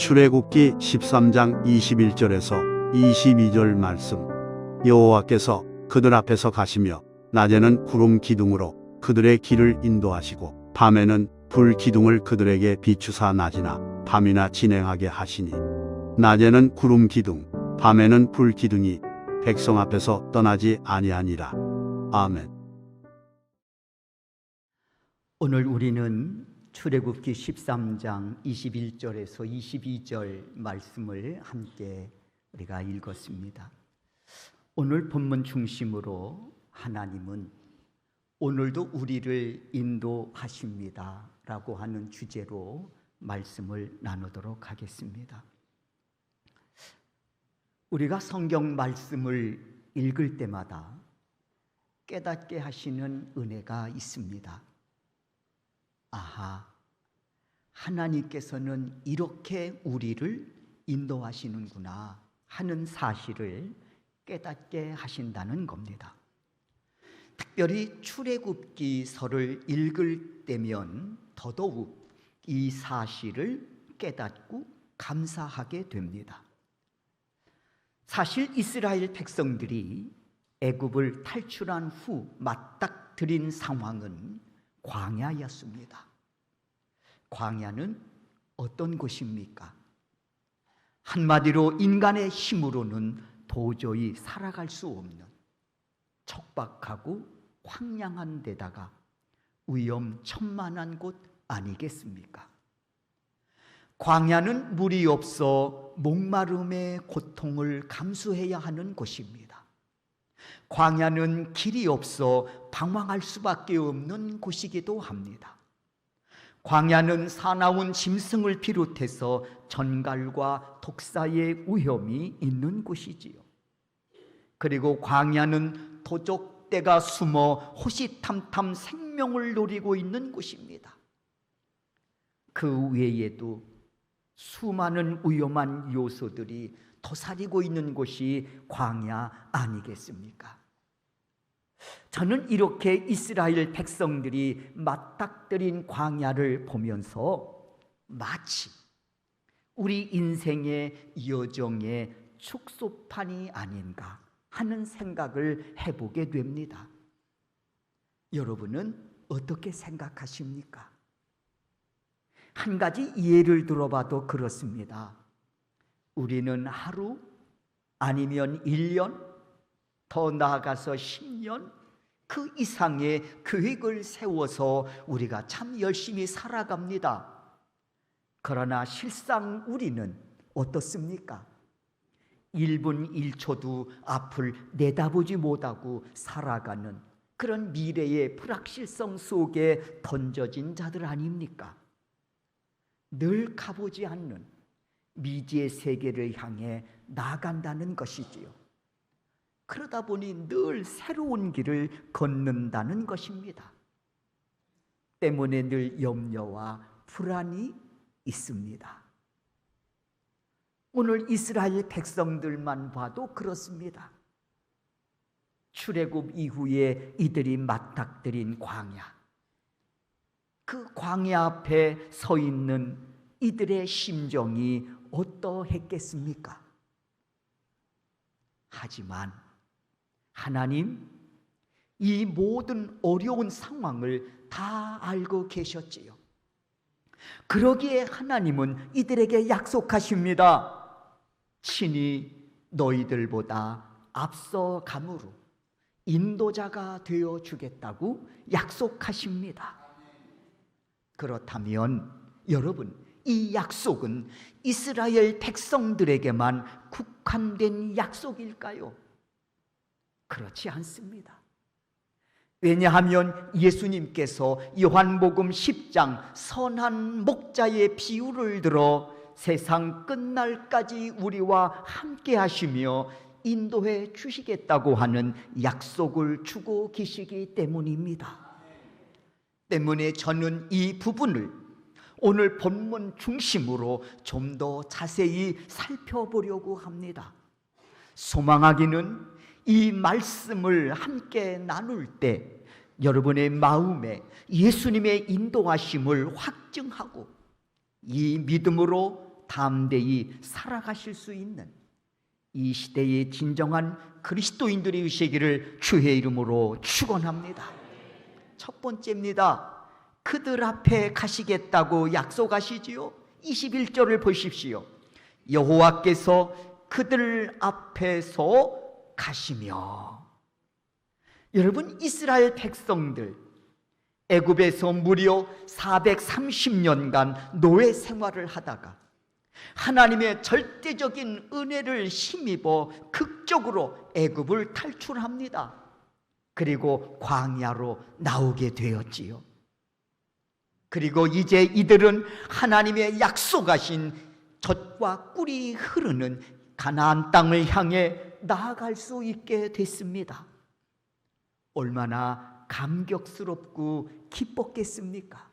출애굽기 13장 21절에서 22절 말씀. 여호와께서 그들 앞에서 가시며 낮에는 구름 기둥으로 그들의 길을 인도하시고 밤에는 불 기둥을 그들에게 비추사 낮이나 밤이나 진행하게 하시니 낮에는 구름 기둥 밤에는 불 기둥이 백성 앞에서 떠나지 아니하니라. 아멘. 오늘 우리는 출애굽기 13장 21절에서 22절 말씀을 함께 우리가 읽었습니다. 오늘 본문 중심으로 하나님은 오늘도 우리를 인도하십니다 라고 하는 주제로 말씀을 나누도록 하겠습니다. 우리가 성경 말씀을 읽을 때마다 깨닫게 하시는 은혜가 있습니다. 아하, 하나님께서는 이렇게 우리를 인도하시는구나 하는 사실을 깨닫게 하신다는 겁니다. 특별히 출애굽기서를 읽을 때면 더더욱 이 사실을 깨닫고 감사하게 됩니다. 사실 이스라엘 백성들이 애굽을 탈출한 후 맞닥뜨린 상황은 광야였습니다. 광야는 어떤 곳입니까? 한마디로 인간의 힘으로는 도저히 살아갈 수 없는 척박하고 황량한 데다가 위험천만한 곳 아니겠습니까? 광야는 물이 없어 목마름의 고통을 감수해야 하는 곳입니다. 광야는 길이 없어 방황할 수밖에 없는 곳이기도 합니다. 광야는 사나운 짐승을 비롯해서 전갈과 독사의 위험이 있는 곳이지요. 그리고 광야는 도적떼가 숨어 호시탐탐 생명을 노리고 있는 곳입니다. 그 외에도 수많은 위험한 요소들이 도사리고 있는 곳이 광야 아니겠습니까? 저는 이렇게 이스라엘 백성들이 맞닥뜨린 광야를 보면서 마치 우리 인생의 여정의 축소판이 아닌가 하는 생각을 해보게 됩니다. 여러분은 어떻게 생각하십니까? 한 가지 예를 들어봐도 그렇습니다. 우리는 하루 아니면 1년, 더 나아가서 10년 그 이상의 계획을 세워서 우리가 참 열심히 살아갑니다. 그러나 실상 우리는 어떻습니까? 1분 1초도 앞을 내다보지 못하고 살아가는 그런 미래의 불확실성 속에 던져진 자들 아닙니까? 늘 가보지 않는 미지의 세계를 향해 나아간다는 것이지요. 그러다 보니 늘 새로운 길을 걷는다는 것입니다. 때문에 늘 염려와 불안이 있습니다. 오늘 이스라엘 백성들만 봐도 그렇습니다. 출애굽 이후에 이들이 맞닥뜨린 광야, 그 광야 앞에 서 있는 이들의 심정이 어떠했겠습니까? 하지만 하나님 이 모든 어려운 상황을 다 알고 계셨지요. 그러기에 하나님은 이들에게 약속하십니다. 친히 너희들보다 앞서감으로 인도자가 되어 주겠다고 약속하십니다. 그렇다면 여러분, 이 약속은 이스라엘 백성들에게만 국한된 약속일까요? 그렇지 않습니다. 왜냐하면 예수님께서 요한복음 10장 선한 목자의 비유를 들어 세상 끝날까지 우리와 함께 하시며 인도해 주시겠다고 하는 약속을 주고 계시기 때문입니다. 때문에 저는 이 부분을 오늘 본문 중심으로 좀 더 자세히 살펴보려고 합니다. 소망하기는 이 말씀을 함께 나눌 때 여러분의 마음에 예수님의 인도하심을 확증하고 이 믿음으로 담대히 살아가실 수 있는 이 시대의 진정한 그리스도인들이 되시기를 주의 이름으로 축원합니다. 첫 번째입니다. 그들 앞에 가시겠다고 약속하시지요. 21절을 보십시오. 여호와께서 그들 앞에서 가시며. 여러분, 이스라엘 백성들 애굽에서 무려 430년간 노예 생활을 하다가 하나님의 절대적인 은혜를 힘입어 극적으로 애굽을 탈출합니다. 그리고 광야로 나오게 되었지요. 그리고 이제 이들은 하나님의 약속하신 젖과 꿀이 흐르는 가나안 땅을 향해 나아갈 수 있게 됐습니다. 얼마나 감격스럽고 기뻤겠습니까?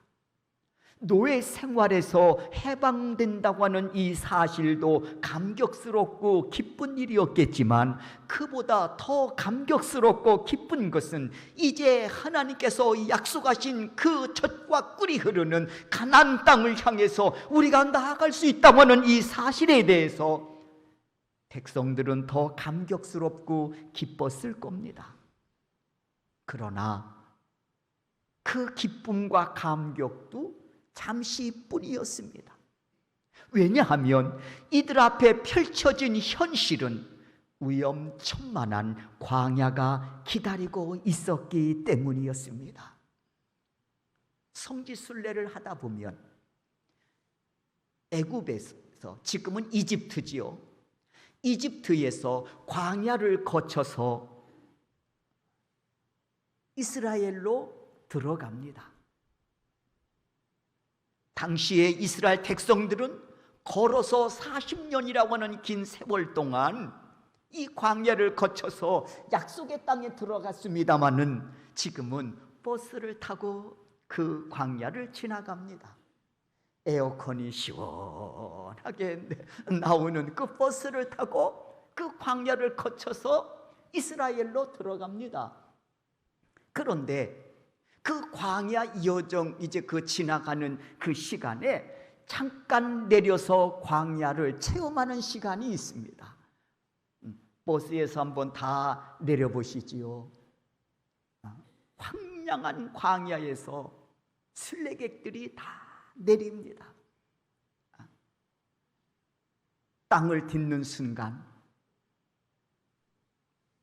노예 생활에서 해방된다고 하는 이 사실도 감격스럽고 기쁜 일이었겠지만, 그보다 더 감격스럽고 기쁜 것은 이제 하나님께서 약속하신 그 젖과 꿀이 흐르는 가나안 땅을 향해서 우리가 나아갈 수 있다고 하는 이 사실에 대해서 백성들은 더 감격스럽고 기뻤을 겁니다. 그러나 그 기쁨과 감격도 잠시뿐이었습니다. 왜냐하면 이들 앞에 펼쳐진 현실은 위험천만한 광야가 기다리고 있었기 때문이었습니다. 성지순례를 하다 보면 애굽에서, 지금은 이집트지요, 이집트에서 광야를 거쳐서 이스라엘로 들어갑니다. 당시에 이스라엘 백성들은 걸어서 40년이라고 하는 긴 세월 동안 이 광야를 거쳐서 약속의 땅에 들어갔습니다마는 지금은 버스를 타고 그 광야를 지나갑니다. 에어컨이 시원하게 나오는 그 버스를 타고 그 광야를 거쳐서 이스라엘로 들어갑니다. 그런데 그 광야 여정, 이제 그 지나가는 그 시간에 잠깐 내려서 광야를 체험하는 시간이 있습니다. 버스에서 한번 다 내려보시지요. 황량한 광야에서 순례객들이 다 내립니다. 땅을 딛는 순간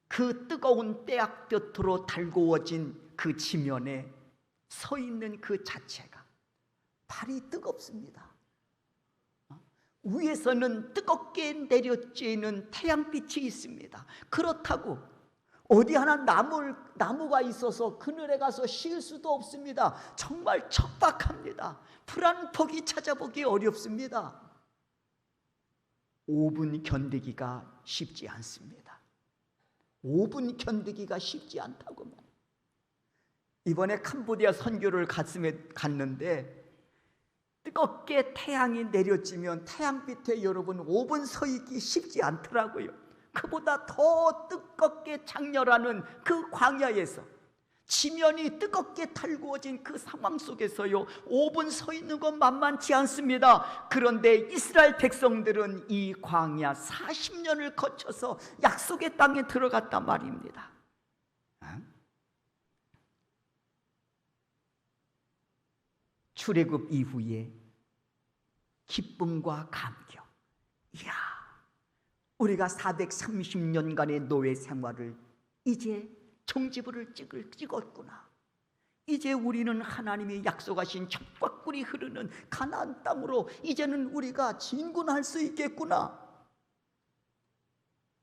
그 뜨거운 떼약볕으로 달구어진 그 지면에 서 있는 그 자체가 발이 뜨겁습니다. 위에서는 뜨겁게 내려쬐는 태양빛이 있습니다. 그렇다고 어디 하나 나무가 있어서 그늘에 가서 쉴 수도 없습니다. 정말 척박합니다. 풀 한 폭이 찾아보기 어렵습니다. 5분 견디기가 쉽지 않습니다. 5분 견디기가 쉽지 않다고 말합니다. 이번에 캄보디아 선교를 갔는데 뜨겁게 태양이 내려지면 태양빛에 여러분 5분 서 있기 쉽지 않더라고요. 그보다 더 뜨겁게 장렬하는 그 광야에서 지면이 뜨겁게 달구어진 그 상황 속에서요 5분 서 있는 건 만만치 않습니다. 그런데 이스라엘 백성들은 이 광야 40년을 거쳐서 약속의 땅에 들어갔단 말입니다. 출애굽 이후에 기쁨과 감격. 이야, 우리가 430년간의 노예 생활을 이제 종지부를 찍었구나. 이제 우리는 하나님이 약속하신 젖과 꿀이 흐르는 가나안 땅으로 이제는 우리가 진군할 수 있겠구나.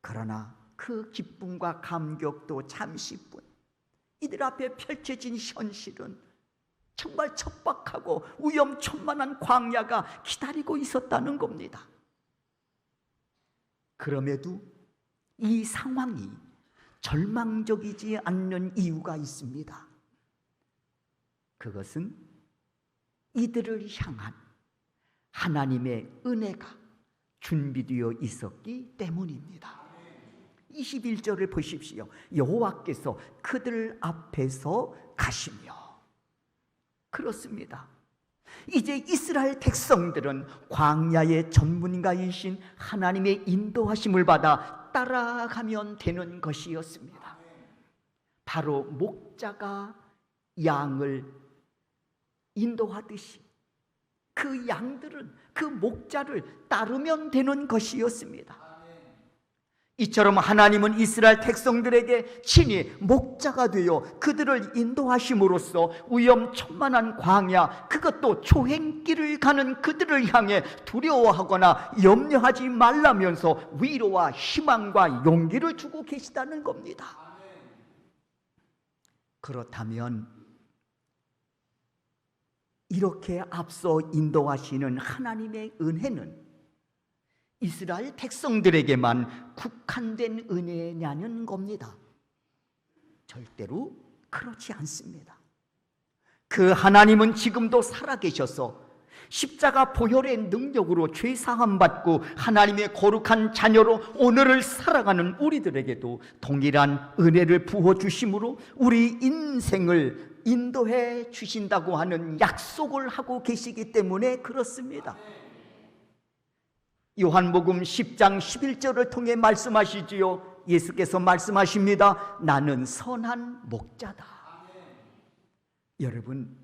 그러나 그 기쁨과 감격도 잠시뿐. 이들 앞에 펼쳐진 현실은 정말 척박하고 위험천만한 광야가 기다리고 있었다는 겁니다. 그럼에도 이 상황이 절망적이지 않는 이유가 있습니다. 그것은 이들을 향한 하나님의 은혜가 준비되어 있었기 때문입니다. 21절을 보십시오. 여호와께서 그들 앞에서 가시며. 그렇습니다. 이제 이스라엘 백성들은 광야의 전문가이신 하나님의 인도하심을 받아 따라가면 되는 것이었습니다. 바로 목자가 양을 인도하듯이 그 양들은 그 목자를 따르면 되는 것이었습니다. 이처럼 하나님은 이스라엘 백성들에게 친히 목자가 되어 그들을 인도하심으로써 위험천만한 광야, 그것도 초행길을 가는 그들을 향해 두려워하거나 염려하지 말라면서 위로와 희망과 용기를 주고 계시다는 겁니다. 그렇다면 이렇게 앞서 인도하시는 하나님의 은혜는 이스라엘 백성들에게만 국한된 은혜냐는 겁니다. 절대로 그렇지 않습니다. 그 하나님은 지금도 살아계셔서 십자가 보혈의 능력으로 죄 사함 받고 하나님의 거룩한 자녀로 오늘을 살아가는 우리들에게도 동일한 은혜를 부어 주심으로 우리 인생을 인도해 주신다고 하는 약속을 하고 계시기 때문에 그렇습니다. 요한복음 10장 11절을 통해 말씀하시지요. 예수께서 말씀하십니다. 나는 선한 목자다. 여러분,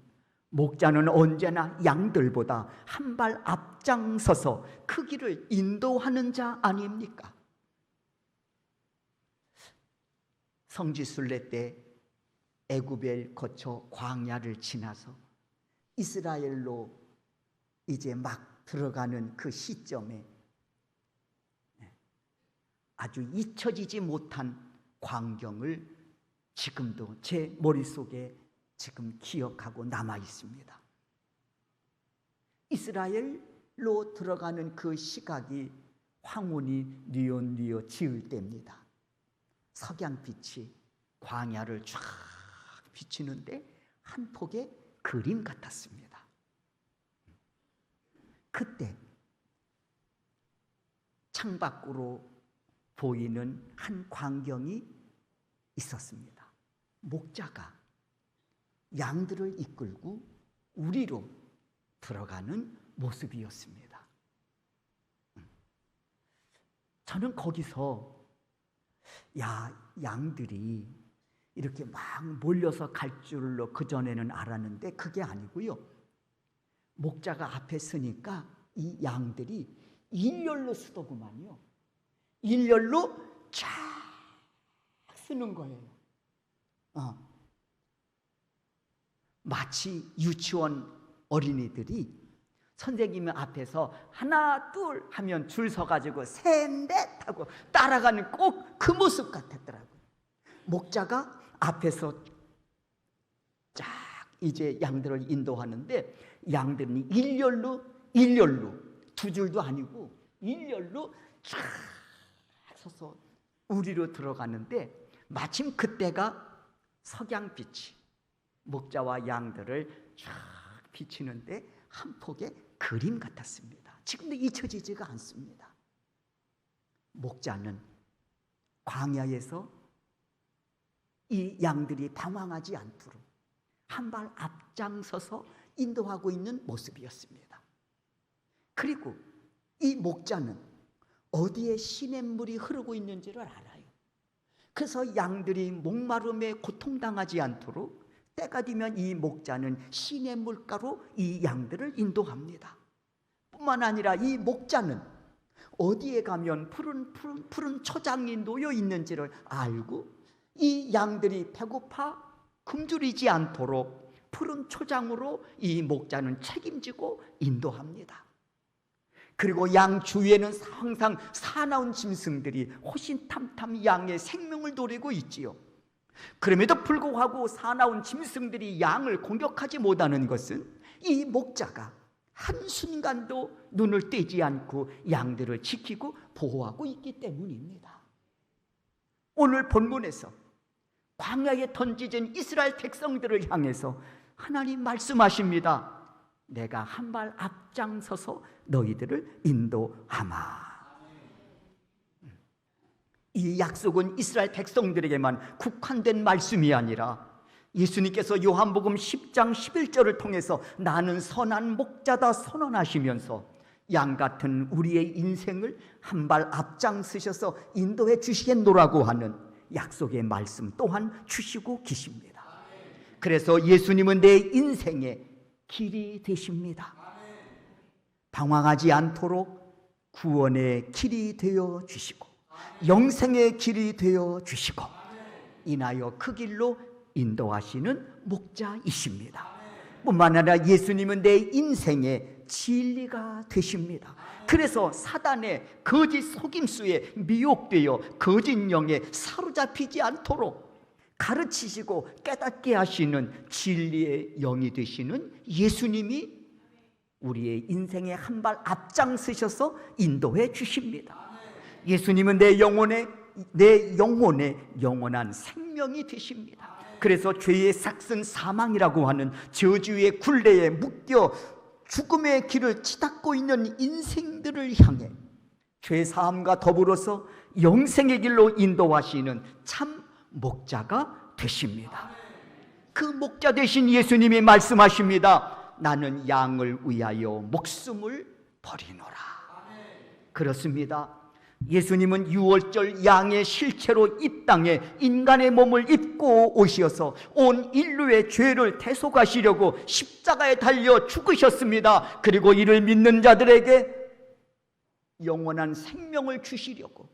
목자는 언제나 양들보다 한 발 앞장서서 그 길을 인도하는 자 아닙니까? 성지순례 때 애굽을 거쳐 광야를 지나서 이스라엘로 이제 막 들어가는 그 시점에 아주 잊혀지지 못한 광경을 지금도 제 머릿속에 지금 기억하고 남아 있습니다. 이스라엘로 들어가는 그 시각이 황혼이 뉘엿뉘엿 지을 때입니다. 석양빛이 광야를 쫙 비치는데 한 폭의 그림 같았습니다. 그때 창밖으로 보이는 한 광경이 있었습니다. 목자가 양들을 이끌고 우리로 들어가는 모습이었습니다. 저는 거기서 양들이 이렇게 막 몰려서 갈 줄로 그전에는 알았는데 그게 아니고요. 목자가 앞에 서니까 이 양들이 일렬로 서더구만요. 일렬로 쫙 서는 거예요. 마치 유치원 어린이들이 선생님 앞에서 하나 둘 하면 줄 서가지고 셋 넷 하고 따라가는 꼭 그 모습 같았더라고요. 목자가 앞에서 쫙 이제 양들을 인도하는데 양들은 일렬로 두 줄도 아니고 일렬로 쫙 서서 우리로 들어가는데 마침 그때가 석양빛이 목자와 양들을 쫙 비치는데 한 폭의 그림 같았습니다. 지금도 잊혀지지가 않습니다. 목자는 광야에서 이 양들이 당황하지 않도록 한 발 앞장서서 인도하고 있는 모습이었습니다. 그리고 이 목자는 어디에 시냇물이 흐르고 있는지를 알아요. 그래서 양들이 목마름에 고통당하지 않도록 때가 되면 이 목자는 시냇물가로 이 양들을 인도합니다. 뿐만 아니라 이 목자는 어디에 가면 푸른 초장이 놓여 있는지를 알고 이 양들이 배고파 굶주리지 않도록 푸른 초장으로 이 목자는 책임지고 인도합니다. 그리고 양 주위에는 항상 사나운 짐승들이 호신탐탐 양의 생명을 노리고 있지요. 그럼에도 불구하고 사나운 짐승들이 양을 공격하지 못하는 것은 이 목자가 한순간도 눈을 떼지 않고 양들을 지키고 보호하고 있기 때문입니다. 오늘 본문에서 광야에 던져진 이스라엘 백성들을 향해서 하나님 말씀하십니다. 내가 한 발 앞장서서 너희들을 인도하마. 이 약속은 이스라엘 백성들에게만 국한된 말씀이 아니라 예수님께서 요한복음 10장 11절을 통해서 나는 선한 목자다 선언하시면서 양 같은 우리의 인생을 한 발 앞장서셔서 인도해 주시겠노라고 하는 약속의 말씀 또한 주시고 계십니다. 그래서 예수님은 내 인생의 길이 되십니다. 방황하지 않도록 구원의 길이 되어 주시고 영생의 길이 되어 주시고 인하여 그 길로 인도하시는 목자이십니다. 뿐만 아니라 예수님은 내 인생의 진리가 되십니다. 그래서 사단의 거짓 속임수에 미혹되어 거짓 영에 사로잡히지 않도록 가르치시고 깨닫게 하시는 진리의 영이 되시는 예수님이 우리의 인생에 한 발 앞장서셔서 인도해 주십니다. 예수님은 내 영혼의 영원한 생명이 되십니다. 그래서 죄의 삭슨 사망이라고 하는 저주의 굴레에 묶여 죽음의 길을 치닫고 있는 인생들을 향해 죄사함과 더불어서 영생의 길로 인도하시는 참 목자가 되십니다. 그 목자 되신 예수님이 말씀하십니다. 나는 양을 위하여 목숨을 버리노라. 그렇습니다. 예수님은 유월절 양의 실체로 이 땅에 인간의 몸을 입고 오셔서 온 인류의 죄를 대속하시려고 십자가에 달려 죽으셨습니다. 그리고 이를 믿는 자들에게 영원한 생명을 주시려고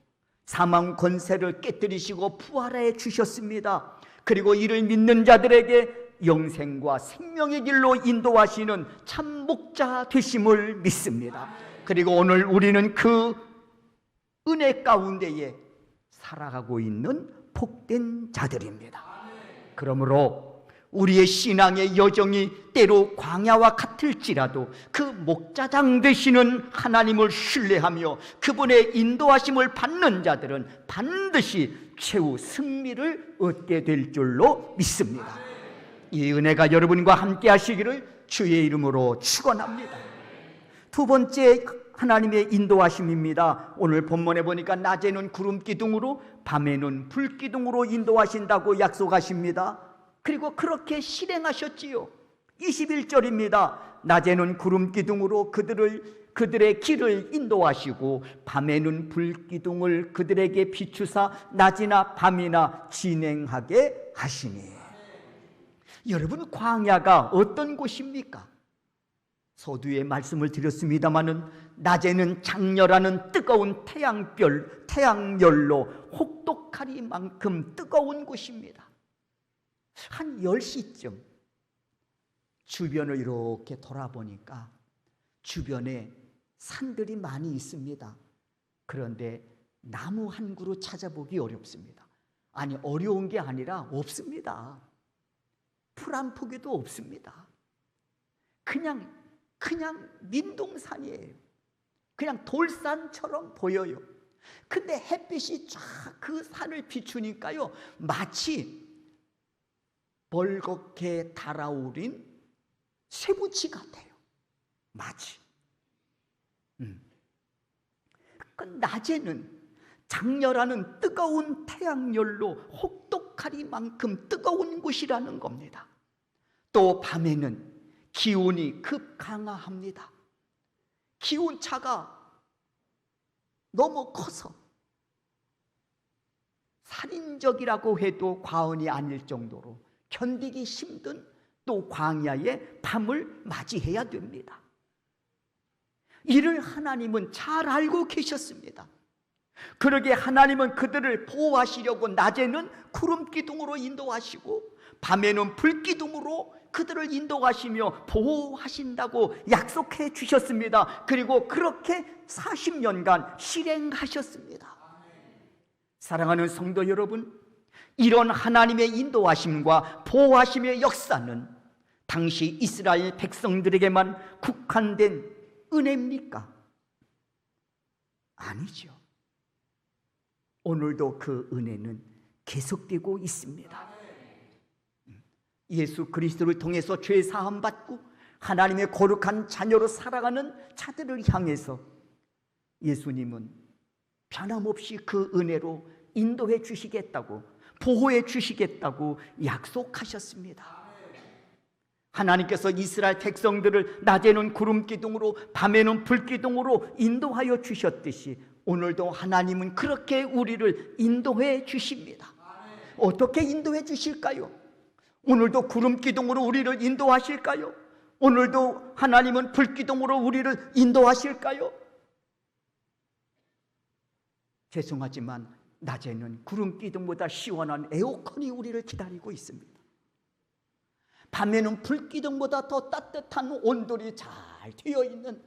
사망 권세를 깨뜨리시고 부활해 주셨습니다. 그리고 이를 믿는 자들에게 영생과 생명의 길로 인도하시는 참 목자 되심을 믿습니다. 그리고 오늘 우리는 그 은혜 가운데에 살아가고 있는 복된 자들입니다. 그러므로 우리의 신앙의 여정이 때로 광야와 같을지라도 그 목자장 되시는 하나님을 신뢰하며 그분의 인도하심을 받는 자들은 반드시 최후 승리를 얻게 될 줄로 믿습니다. 이 은혜가 여러분과 함께 하시기를 주의 이름으로 축원합니다. 두 번째 하나님의 인도하심입니다. 오늘 본문에 보니까 낮에는 구름 기둥으로 밤에는 불 기둥으로 인도하신다고 약속하십니다. 그리고 그렇게 실행하셨지요. 21절입니다. 낮에는 구름 기둥으로 그들의 길을 인도하시고 밤에는 불 기둥을 그들에게 비추사 낮이나 밤이나 진행하게 하시니. 여러분, 광야가 어떤 곳입니까? 서두에 말씀을 드렸습니다마는 낮에는 장렬하는 뜨거운 태양열로 혹독하리만큼 뜨거운 곳입니다. 한 10시쯤 주변을 이렇게 돌아보니까 주변에 산들이 많이 있습니다. 그런데 나무 한 그루 찾아보기 어렵습니다. 아니, 어려운 게 아니라 없습니다. 풀 한 포기도 없습니다. 그냥 민둥산이에요. 그냥 돌산처럼 보여요. 근데 햇빛이 쫙 그 산을 비추니까요, 마치 벌겋게 달아오른 쇠붙이 같아요. 마치. 그 낮에는 장렬하는 뜨거운 태양열로 혹독하리만큼 뜨거운 곳이라는 겁니다. 또 밤에는 기온이 급강하합니다. 기온차가 너무 커서 살인적이라고 해도 과언이 아닐 정도로 견디기 힘든 또 광야의 밤을 맞이해야 됩니다. 이를 하나님은 잘 알고 계셨습니다. 그러기에 하나님은 그들을 보호하시려고 낮에는 구름 기둥으로 인도하시고 밤에는 불 기둥으로 그들을 인도하시며 보호하신다고 약속해 주셨습니다. 그리고 그렇게 40년간 실행하셨습니다. 사랑하는 성도 여러분, 이런 하나님의 인도하심과 보호하심의 역사는 당시 이스라엘 백성들에게만 국한된 은혜입니까? 아니죠. 오늘도 그 은혜는 계속되고 있습니다. 예수 그리스도를 통해서 죄 사함 받고 하나님의 거룩한 자녀로 살아가는 자들을 향해서 예수님은 변함없이 그 은혜로 인도해 주시겠다고 보호해 주시겠다고 약속하셨습니다. 하나님께서 이스라엘 백성들을 낮에는 구름 기둥으로 밤에는 불 기둥으로 인도하여 주셨듯이 오늘도 하나님은 그렇게 우리를 인도해 주십니다. 어떻게 인도해 주실까요? 오늘도 구름 기둥으로 우리를 인도하실까요? 오늘도 하나님은 불 기둥으로 우리를 인도하실까요? 죄송하지만 낮에는 구름 기둥보다 시원한 에어컨이 우리를 기다리고 있습니다. 밤에는 불 기둥보다 더 따뜻한 온돌이 잘 되어 있는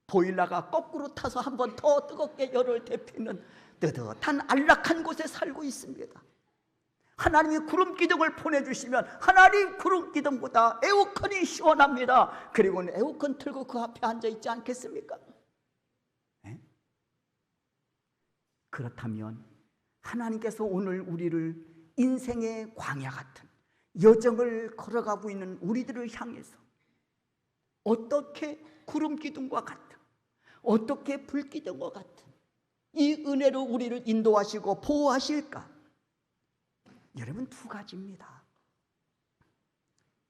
보일러가 거꾸로 타서 한 번 더 뜨겁게 열을 데피는 뜨뜻한 안락한 곳에 살고 있습니다. 하나님이 구름 기둥을 보내주시면 하나님 구름 기둥보다 에어컨이 시원합니다. 그리고는 에어컨 틀고 그 앞에 앉아있지 않겠습니까? 네? 그렇다면 하나님께서 오늘 우리를 인생의 광야 같은 여정을 걸어가고 있는 우리들을 향해서 어떻게 구름 기둥과 같은, 어떻게 불 기둥과 같은 이 은혜로 우리를 인도하시고 보호하실까? 여러분, 두 가지입니다.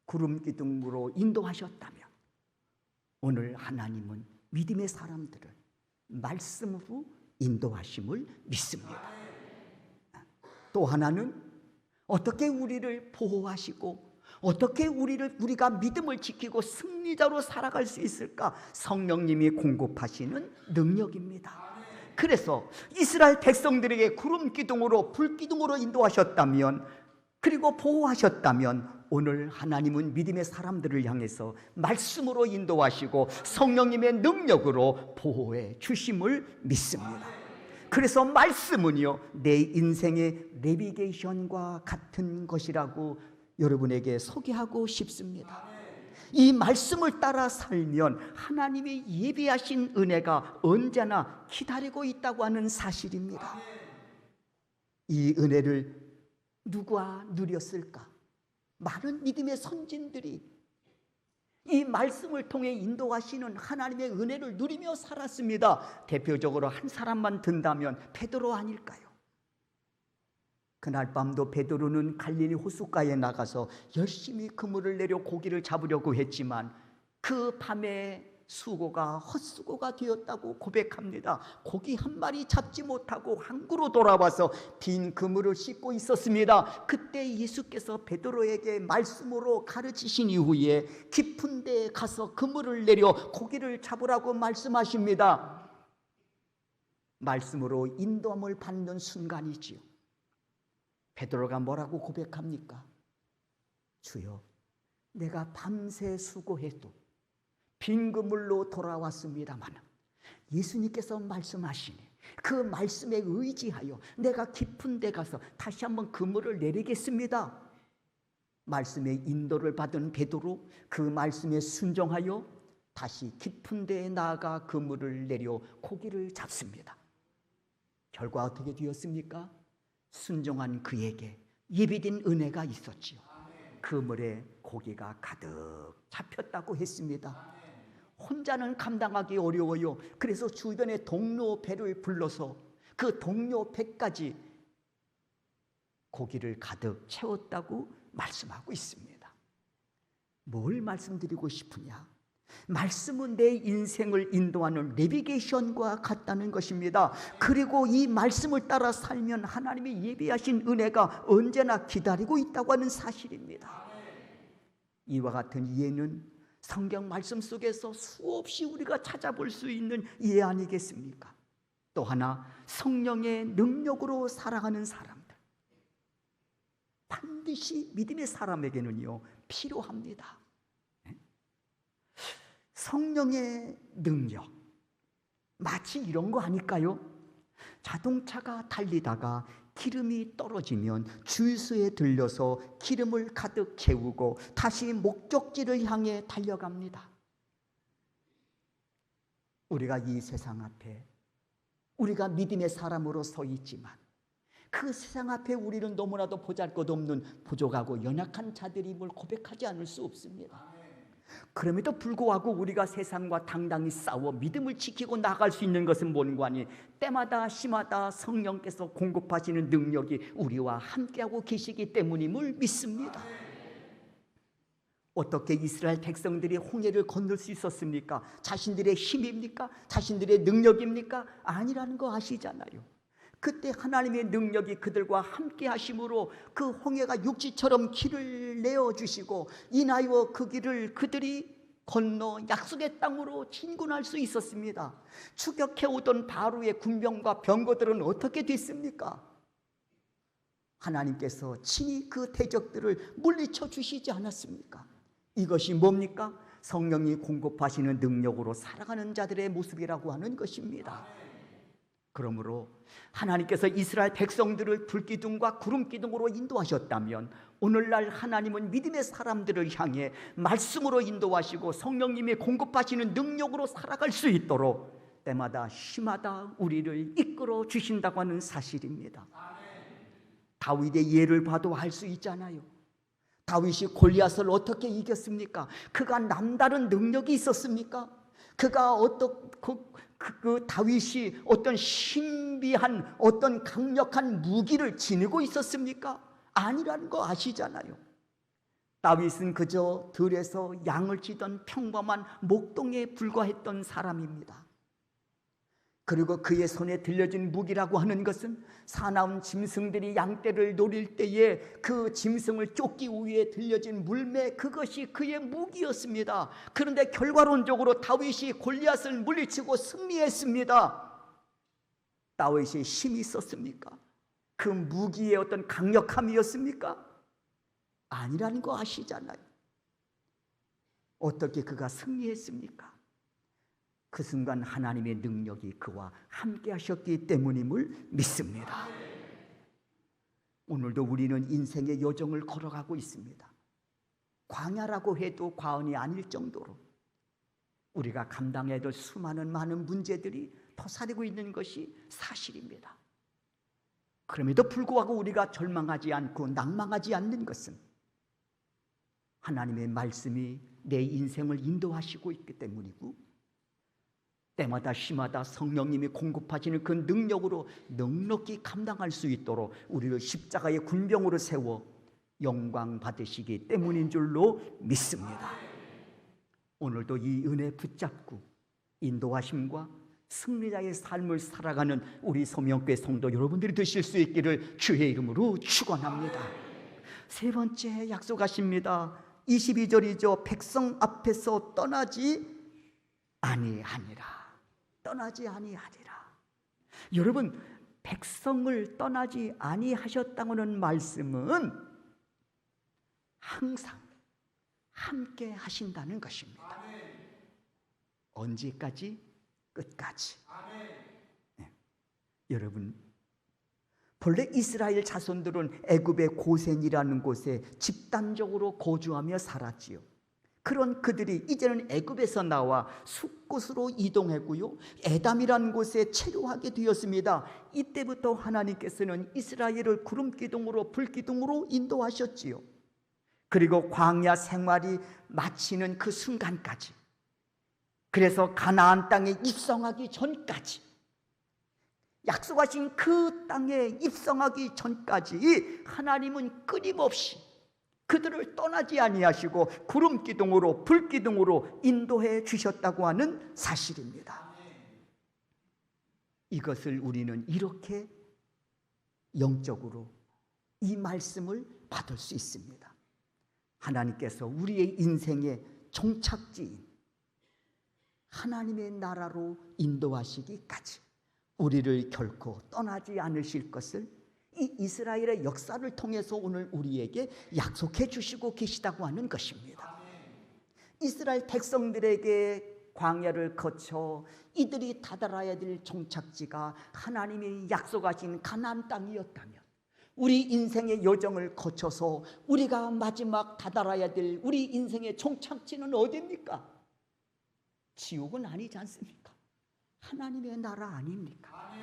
구름 기둥으로 인도하셨다면 오늘 하나님은 믿음의 사람들을 말씀으로 인도하심을 믿습니다. 또 하나는 어떻게 우리를 보호하시고 어떻게 우리가 믿음을 지키고 승리자로 살아갈 수 있을까? 성령님이 공급하시는 능력입니다. 그래서 이스라엘 백성들에게 구름 기둥으로 불 기둥으로 인도하셨다면, 그리고 보호하셨다면 오늘 하나님은 믿음의 사람들을 향해서 말씀으로 인도하시고 성령님의 능력으로 보호해 주심을 믿습니다. 그래서 말씀은요, 내 인생의 내비게이션과 같은 것이라고 여러분에게 소개하고 싶습니다. 이 말씀을 따라 살면 하나님이 예비하신 은혜가 언제나 기다리고 있다고 하는 사실입니다. 이 은혜를 누가 누렸을까? 많은 믿음의 선진들이 이 말씀을 통해 인도하시는 하나님의 은혜를 누리며 살았습니다. 대표적으로 한 사람만 든다면 베드로 아닐까요? 그날 밤도 베드로는 갈릴리 호숫가에 나가서 열심히 그물을 내려 고기를 잡으려고 했지만 그 밤에 수고가 헛수고가 되었다고 고백합니다. 고기 한 마리 잡지 못하고 항구로 돌아와서 빈 그물을 씻고 있었습니다. 그때 예수께서 베드로에게 말씀으로 가르치신 이후에 깊은 데에 가서 그물을 내려 고기를 잡으라고 말씀하십니다. 말씀으로 인도함을 받는 순간이지요. 베드로가 뭐라고 고백합니까? 주여, 내가 밤새 수고해도 빈 그물로 돌아왔습니다만 예수님께서 말씀하시니 그 말씀에 의지하여 내가 깊은 데 가서 다시 한번 그물을 내리겠습니다. 말씀의 인도를 받은 베드로 그 말씀에 순종하여 다시 깊은 데에 나아가 그물을 내려 고기를 잡습니다. 결과 어떻게 되었습니까? 순종한 그에게 예비된 은혜가 있었지요. 그물에 고기가 가득 잡혔다고 했습니다. 혼자는 감당하기 어려워요. 그래서 주변에 동료 배를 불러서 그 동료 배까지 고기를 가득 채웠다고 말씀하고 있습니다. 뭘 말씀드리고 싶으냐? 말씀은 내 인생을 인도하는 내비게이션과 같다는 것입니다. 그리고 이 말씀을 따라 살면 하나님이 예비하신 은혜가 언제나 기다리고 있다고 하는 사실입니다. 이와 같은 이해는 성경 말씀 속에서 수없이 우리가 찾아볼 수 있는 이해 아니겠습니까? 또 하나, 성령의 능력으로 살아가는 사람들, 반드시 믿음의 사람에게는요 필요합니다. 성령의 능력, 마치 이런 거 아닐까요? 자동차가 달리다가 기름이 떨어지면 주유소에 들려서 기름을 가득 채우고 다시 목적지를 향해 달려갑니다. 우리가 이 세상 앞에 우리가 믿음의 사람으로 서 있지만 그 세상 앞에 우리는 너무나도 보잘것없는 부족하고 연약한 자들임을 고백하지 않을 수 없습니다. 그럼에도 불구하고 우리가 세상과 당당히 싸워 믿음을 지키고 나갈 수 있는 것은 뭔가니 때마다 시마다 성령께서 공급하시는 능력이 우리와 함께하고 계시기 때문임을 믿습니다. 어떻게 이스라엘 백성들이 홍해를 건널 수 있었습니까? 자신들의 힘입니까? 자신들의 능력입니까? 아니라는 거 아시잖아요. 그때 하나님의 능력이 그들과 함께 하심으로 그 홍해가 육지처럼 길을 내어주시고 인하여 그 길을 그들이 건너 약속의 땅으로 진군할 수 있었습니다. 추격해오던 바로의 군병과 병거들은 어떻게 됐습니까? 하나님께서 친히 그 대적들을 물리쳐 주시지 않았습니까? 이것이 뭡니까? 성령이 공급하시는 능력으로 살아가는 자들의 모습이라고 하는 것입니다. 그러므로 하나님께서 이스라엘 백성들을 불기둥과 구름기둥으로 인도하셨다면 오늘날 하나님은 믿음의 사람들을 향해 말씀으로 인도하시고 성령님이 공급하시는 능력으로 살아갈 수 있도록 때마다 시마다 우리를 이끌어 주신다고 하는 사실입니다. 다윗의 예를 봐도 알 수 있잖아요. 다윗이 골리앗을 어떻게 이겼습니까? 그가 남다른 능력이 있었습니까? 그가 다윗이 어떤 신비한 어떤 강력한 무기를 지니고 있었습니까? 아니라는 거 아시잖아요. 다윗은 그저 들에서 양을 치던 평범한 목동에 불과했던 사람입니다. 그리고 그의 손에 들려진 무기라고 하는 것은 사나운 짐승들이 양떼를 노릴 때에 그 짐승을 쫓기 위해 들려진 물매, 그것이 그의 무기였습니다. 그런데 결과론적으로 다윗이 골리앗을 물리치고 승리했습니다. 다윗이 힘이 있었습니까? 그 무기의 어떤 강력함이었습니까? 아니라는 거 아시잖아요. 어떻게 그가 승리했습니까? 그 순간 하나님의 능력이 그와 함께 하셨기 때문임을 믿습니다. 오늘도 우리는 인생의 여정을 걸어가고 있습니다. 광야라고 해도 과언이 아닐 정도로 우리가 감당해야 될 수많은 많은 문제들이 도사리고 있는 것이 사실입니다. 그럼에도 불구하고 우리가 절망하지 않고 낭망하지 않는 것은 하나님의 말씀이 내 인생을 인도하시고 있기 때문이고 때마다 시마다 성령님이 공급하시는 그 능력으로 넉넉히 감당할 수 있도록 우리를 십자가의 군병으로 세워 영광 받으시기 때문인 줄로 믿습니다. 오늘도 이 은혜 붙잡고 인도하심과 승리자의 삶을 살아가는 우리 소명교회 성도 여러분들이 되실 수 있기를 주의 이름으로 축원합니다. 세 번째 약속하십니다. 22절이죠. 백성 앞에서 떠나지 아니하니라. 떠나지 아니하리라. 여러분, 백성을 떠나지 아니하셨다는 말씀은 항상 함께 하신다는 것입니다. 언제까지? 끝까지. 네. 여러분, 본래 이스라엘 자손들은 애굽의 고센이라는 곳에 집단적으로 거주하며 살았지요. 그런 그들이 이제는 애굽에서 나와 숲곳으로 이동했고요, 에담이라는 곳에 체류하게 되었습니다. 이때부터 하나님께서는 이스라엘을 구름기둥으로 불기둥으로 인도하셨지요. 그리고 광야 생활이 마치는 그 순간까지, 그래서 가나안 땅에 입성하기 전까지, 약속하신 그 땅에 입성하기 전까지 하나님은 끊임없이 그들을 떠나지 아니하시고 구름기둥으로 불기둥으로 인도해 주셨다고 하는 사실입니다. 이것을 우리는 이렇게 영적으로 이 말씀을 받을 수 있습니다. 하나님께서 우리의 인생의 종착지인 하나님의 나라로 인도하시기까지 우리를 결코 떠나지 않으실 것을 이 이스라엘의 역사를 통해서 오늘 우리에게 약속해 주시고 계시다고 하는 것입니다. 이스라엘 백성들에게 광야를 거쳐 이들이 다다라야 될 종착지가 하나님이 약속하신 가나안 땅이었다면, 우리 인생의 여정을 거쳐서 우리가 마지막 다다라야 될 우리 인생의 종착지는 어디입니까? 지옥은 아니지 않습니까? 하나님의 나라 아닙니까?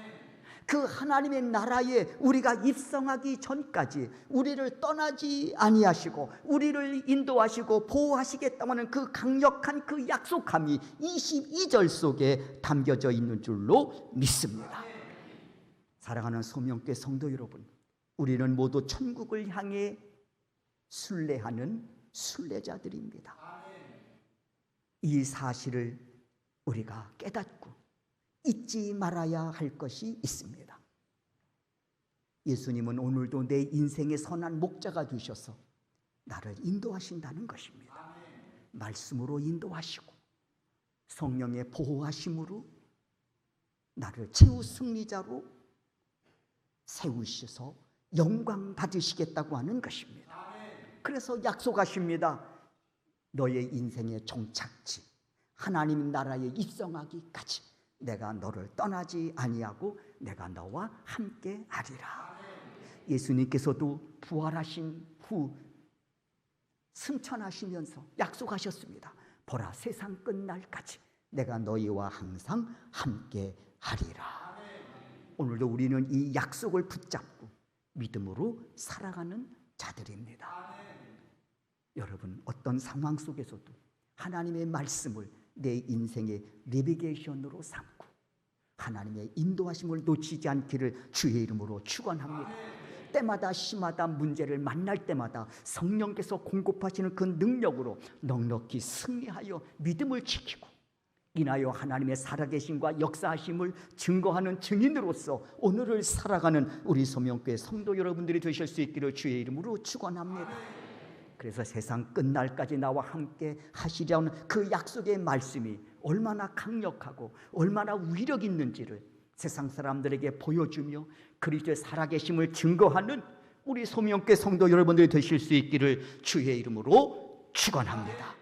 그 하나님의 나라에 우리가 입성하기 전까지 우리를 떠나지 아니하시고 우리를 인도하시고 보호하시겠다고 하는 그 강력한 그 약속함이 22절 속에 담겨져 있는 줄로 믿습니다. 사랑하는 소명교회 성도 여러분, 우리는 모두 천국을 향해 순례하는 순례자들입니다. 이 사실을 우리가 깨닫고 잊지 말아야 할 것이 있습니다. 예수님은 오늘도 내 인생의 선한 목자가 되셔서 나를 인도하신다는 것입니다. 말씀으로 인도하시고 성령의 보호하심으로 나를 최후 승리자로 세우셔서 영광 받으시겠다고 하는 것입니다. 그래서 약속하십니다. 너의 인생의 종착지 하나님 나라에 입성하기까지 내가 너를 떠나지 아니하고 내가 너와 함께 하리라. 예수님께서도 부활하신 후 승천하시면서 약속하셨습니다. 보라, 세상 끝날까지 내가 너희와 항상 함께 하리라. 오늘도 우리는 이 약속을 붙잡고 믿음으로 살아가는 자들입니다. 여러분, 어떤 상황 속에서도 하나님의 말씀을 내 인생의 내비게이션으로 삼고 하나님의 인도하심을 놓치지 않기를 주의 이름으로 축원합니다. 때마다 시마다 문제를 만날 때마다 성령께서 공급하시는 그 능력으로 넉넉히 승리하여 믿음을 지키고 인하여 하나님의 살아계심과 역사하심을 증거하는 증인으로서 오늘을 살아가는 우리 소명교회 성도 여러분들이 되실 수 있기를 주의 이름으로 축원합니다. 그래서 세상 끝날까지 나와 함께 하시려는 그 약속의 말씀이 얼마나 강력하고 얼마나 위력 있는지를 세상 사람들에게 보여주며 그리스도의 살아계심을 증거하는 우리 소명교회 성도 여러분들이 되실 수 있기를 주의 이름으로 축원합니다.